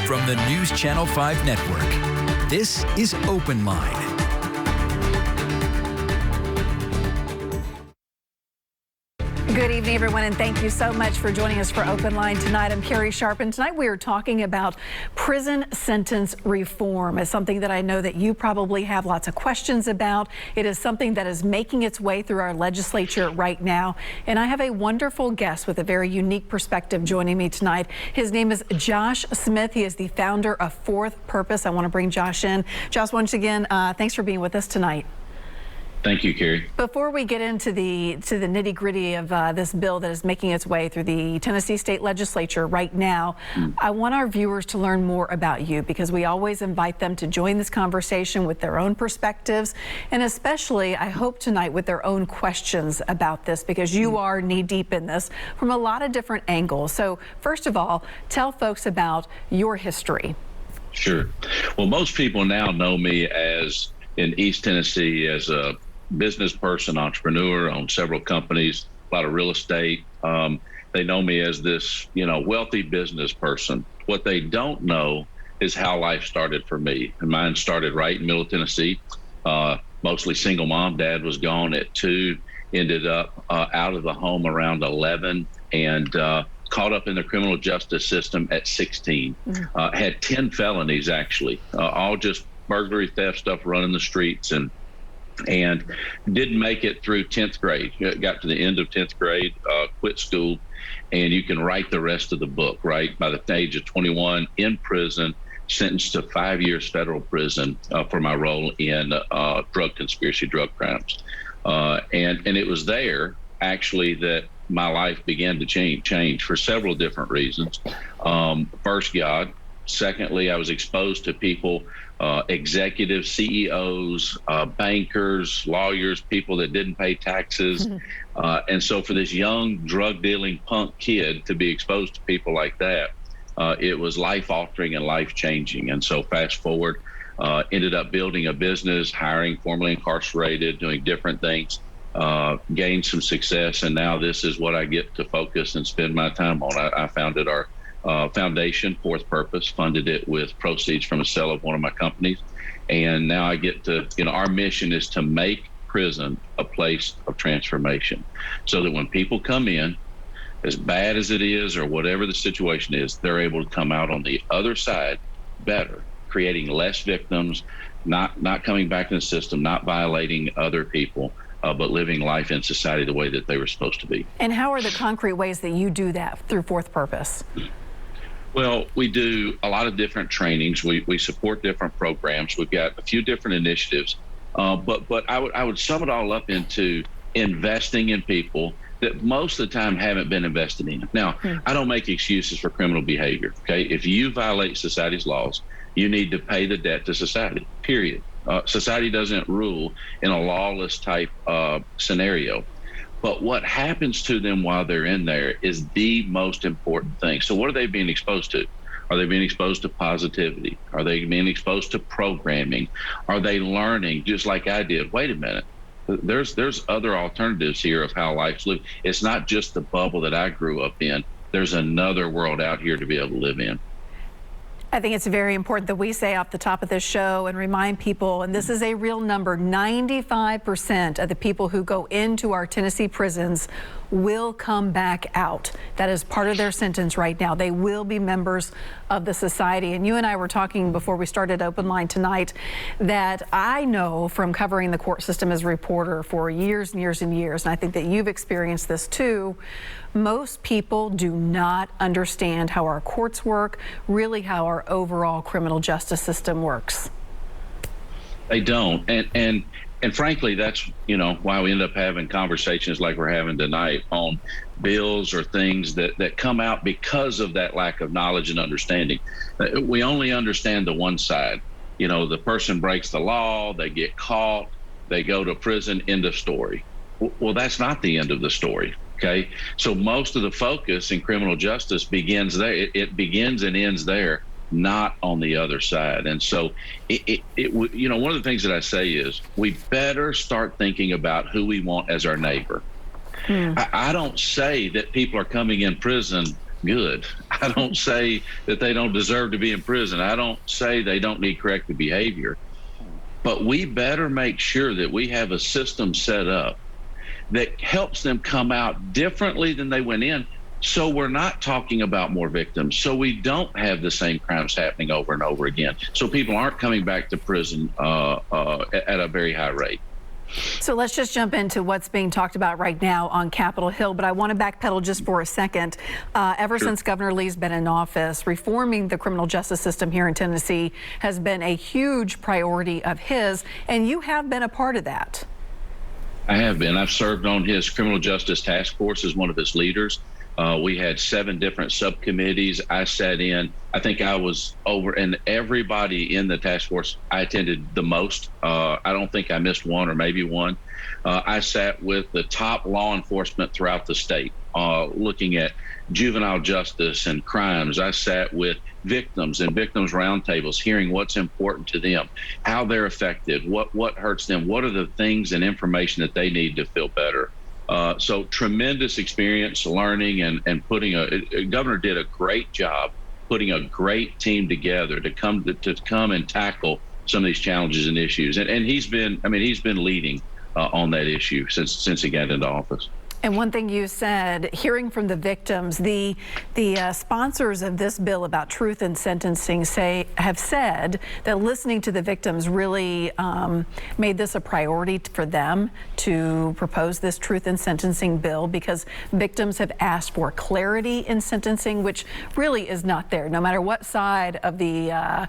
From the News Channel 5 Network, this is OpenLine. Good evening, everyone, and thank you so much for joining us for OpenLine tonight. I'm Carrie Sharp, and tonight we are talking about prison sentence reform. It's something that I know that you probably have lots of questions about. It is something that is making its way through our legislature right now, and I have a wonderful guest with a very unique perspective joining me tonight. His name is Josh Smith. He is the founder of Fourth Purpose. I want to bring Josh in. Josh, once again, thanks for being with us tonight. Thank you, Carrie. Before we get into the nitty-gritty of this bill that is making its way through the Tennessee State Legislature right now, I want our viewers to learn more about you, because we always invite them to join this conversation with their own perspectives, and especially, I hope tonight, with their own questions about this, because you are knee-deep in this from a lot of different angles. So first of all, tell folks about your history. Sure. Well, most people now know me as in East Tennessee as a business person, entrepreneur, own several companies, a lot of real estate. They know me as this, wealthy business person. What they don't know is how life started for me. And mine started right in Middle Tennessee, mostly single mom. Dad was gone at 2, ended up out of the home around 11, and caught up in the criminal justice system at 16. Had 10 felonies, actually, all just burglary, theft stuff, running the streets, and didn't make it through 10th grade. Got to the end of 10th grade, quit school, and you can write the rest of the book, right? By the age of 21, in prison, sentenced to 5 years federal prison for my role in drug conspiracy, drug crimes. And it was there, actually, that my life began to change for several different reasons. First, God. Secondly, I was exposed to people, executives, CEOs, bankers, lawyers, people that didn't pay taxes. And so for this young drug dealing punk kid to be exposed to people like that, it was life altering and life changing. And so fast forward, ended up building a business, hiring formerly incarcerated, doing different things, gained some success. And now this is what I get to focus and spend my time on. I founded our foundation, Fourth Purpose, funded it with proceeds from a sale of one of my companies. And now I get to, our mission is to make prison a place of transformation, so that when people come in, as bad as it is or whatever the situation is, they're able to come out on the other side better, creating less victims, not coming back in the system, not violating other people, but living life in society the way that they were supposed to be. And how are the concrete ways that you do that through Fourth Purpose? Well, we do a lot of different trainings. We support different programs. We've got a few different initiatives, but I would sum it all up into investing in people that most of the time haven't been invested in. Now, I don't make excuses for criminal behavior, okay? If you violate society's laws, you need to pay the debt to society, period. Society doesn't rule in a lawless type scenario. But what happens to them while they're in there is the most important thing. So what are they being exposed to? Are they being exposed to positivity? Are they being exposed to programming? Are they learning, just like I did, wait a minute, there's other alternatives here of how life's lived. It's not just the bubble that I grew up in. There's another world out here to be able to live in. I think it's very important that we say off the top of this show and remind people, and this is a real number, 95% of the people who go into our Tennessee prisons will come back out. That is part of their sentence right now. They will be members of the society. And you and I were talking before we started OpenLine tonight that I know from covering the court system as a reporter for years and years and years, and I think that you've experienced this too, most people do not understand how our courts work, really how our overall criminal justice system works. They don't. And frankly, that's, why we end up having conversations like we're having tonight on bills or things that come out because of that lack of knowledge and understanding. We only understand the one side. The person breaks the law, they get caught, they go to prison, end of story. Well, that's not the end of the story. Okay. So most of the focus in criminal justice begins there. It begins and ends there, not on the other side. And so one of the things that I say is we better start thinking about who we want as our neighbor. I don't say that people are coming in prison good. I don't say that they don't deserve to be in prison. I don't say they don't need corrective behavior. But we better make sure that we have a system set up that helps them come out differently than they went in. So we're not talking about more victims. So we don't have the same crimes happening over and over again. So people aren't coming back to prison at a very high rate. So let's just jump into what's being talked about right now on Capitol Hill. But I want to backpedal just for a second. Ever since Governor Lee's been in office, reforming the criminal justice system here in Tennessee has been a huge priority of his. And you have been a part of that. I have been. I've served on his criminal justice task force as one of his leaders. We had 7 different subcommittees. I sat in. I think I was over, and everybody in the task force I attended the most. I don't think I missed one or maybe one. I sat with the top law enforcement throughout the state, looking at juvenile justice and crimes. I sat with victims and victims roundtables, hearing what's important to them, how they're affected, what hurts them, what are the things and information that they need to feel better. So tremendous experience learning and putting governor did a great job putting a great team together to come and tackle some of these challenges and issues. And he's been leading on that issue since he got into office. And one thing you said, hearing from the victims, the sponsors of this bill about truth in sentencing have said that listening to the victims really made this a priority for them to propose this truth in sentencing bill, because victims have asked for clarity in sentencing, which really is not there. No matter what side of the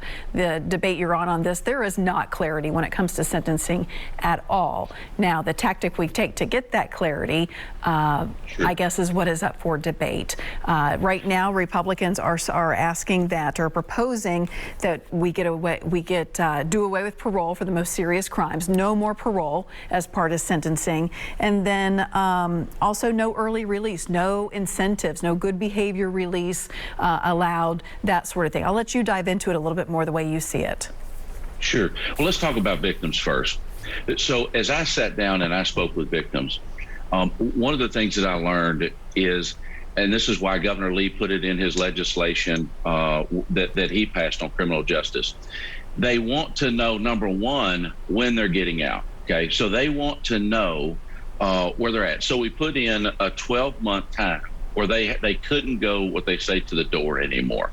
debate you're on this, there is not clarity when it comes to sentencing at all. Now, the tactic we take to get that clarity, I guess, is what is up for debate. Right now, Republicans are asking that, or proposing that we do away with parole for the most serious crimes. No more parole as part of sentencing, and then also no early release, no incentives, no good behavior release allowed, that sort of thing. I'll let you dive into it a little bit more the way you see it. Sure. Well, let's talk about victims first. So as I sat down and I spoke with victims, one of the things that I learned is, and this is why Governor Lee put it in his legislation that he passed on criminal justice. They want to know, number one, when they're getting out. Okay, so they want to know where they're at. So we put in a 12-month time where they couldn't go, what they say, to the door anymore.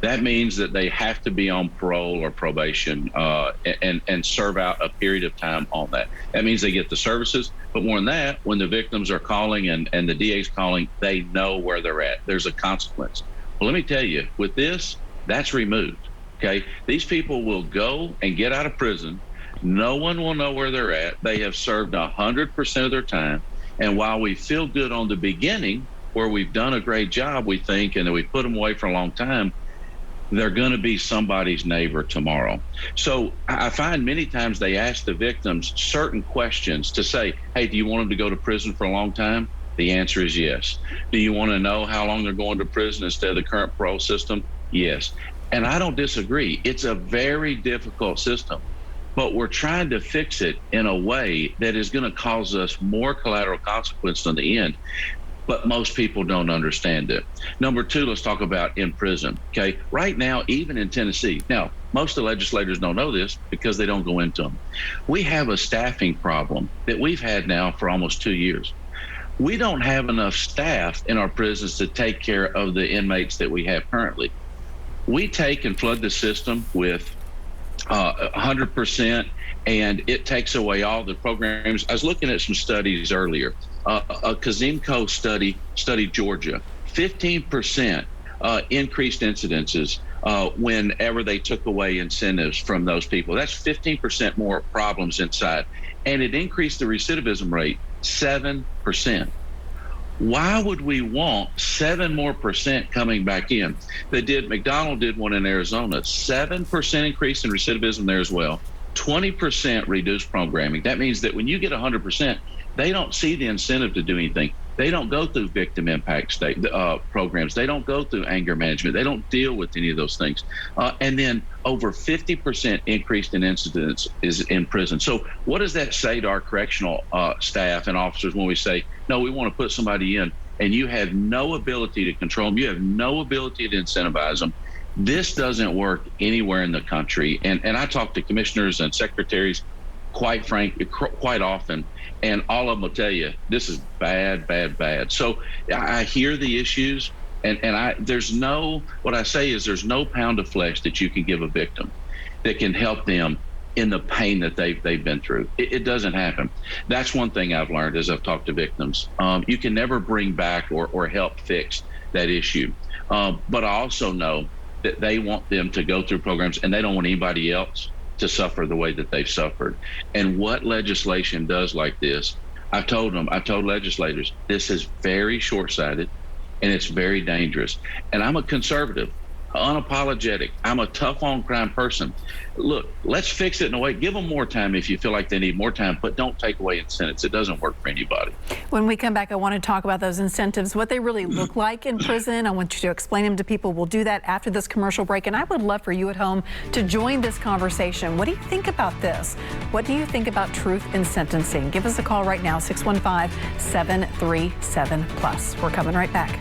That means that they have to be on parole or probation and serve out a period of time on that. That means they get the services, but more than that, when the victims are calling and the DA's calling, they know where they're at. There's a consequence. Well, let me tell you, with this, that's removed. Okay, these people will go and get out of prison. No one will know where they're at. They have served 100% of their time. And while we feel good on the beginning, where we've done a great job, we think, and we put them away for a long time, they're going to be somebody's neighbor tomorrow. So I find many times they ask the victims certain questions to say, hey, do you want them to go to prison for a long time? The answer is yes. Do you want to know how long they're going to prison instead of the current parole system? Yes. And I don't disagree. It's a very difficult system, but we're trying to fix it in a way that is going to cause us more collateral consequence in the end. But most people don't understand it. Number two, let's talk about in prison. Okay, right now, even in Tennessee, now most of the legislators don't know this because they don't go into them. We have a staffing problem that we've had now for almost 2 years. We don't have enough staff in our prisons to take care of the inmates that we have currently. We take and flood the system with 100%, and it takes away all the programs. I was looking at some studies earlier. A Kazimco study studied Georgia, 15% increased incidences whenever they took away incentives from those people. That's 15% more problems inside. And it increased the recidivism rate 7%. Why would we want 7% more coming back in? McDonald did one in Arizona, 7% increase in recidivism there as well, 20% reduced programming. That means that when you get 100%, they don't see the incentive to do anything. They don't go through victim impact programs. They don't go through anger management. They don't deal with any of those things. And then over 50% increased in incidents is in prison. So what does that say to our correctional staff and officers when we say, no, we want to put somebody in and you have no ability to control them, you have no ability to incentivize them, this doesn't work anywhere in the country. And I talk to commissioners and secretaries quite often, and all of them will tell you this is bad, bad, bad. So I hear the issues, and there's no, what I say is there's no pound of flesh that you can give a victim that can help them in the pain that they've been through. It doesn't happen. That's one thing I've learned as I've talked to victims. You can never bring back or help fix that issue. But I also know that they want them to go through programs, and they don't want anybody else to suffer the way that they've suffered. And what legislation does like this, I've told legislators, this is very short-sighted and it's very dangerous. And I'm a conservative, unapologetic. I'm a tough on crime person. Look, let's fix it in a way. Give them more time if you feel like they need more time, but don't take away incentives. It doesn't work for anybody. When we come back, I want to talk about those incentives, what they really look like in prison. I want you to explain them to people. We'll do that after this commercial break. And I would love for you at home to join this conversation. What do you think about this? What do you think about truth in sentencing? Give us a call right now, 615-737-PLUS. We're coming right back.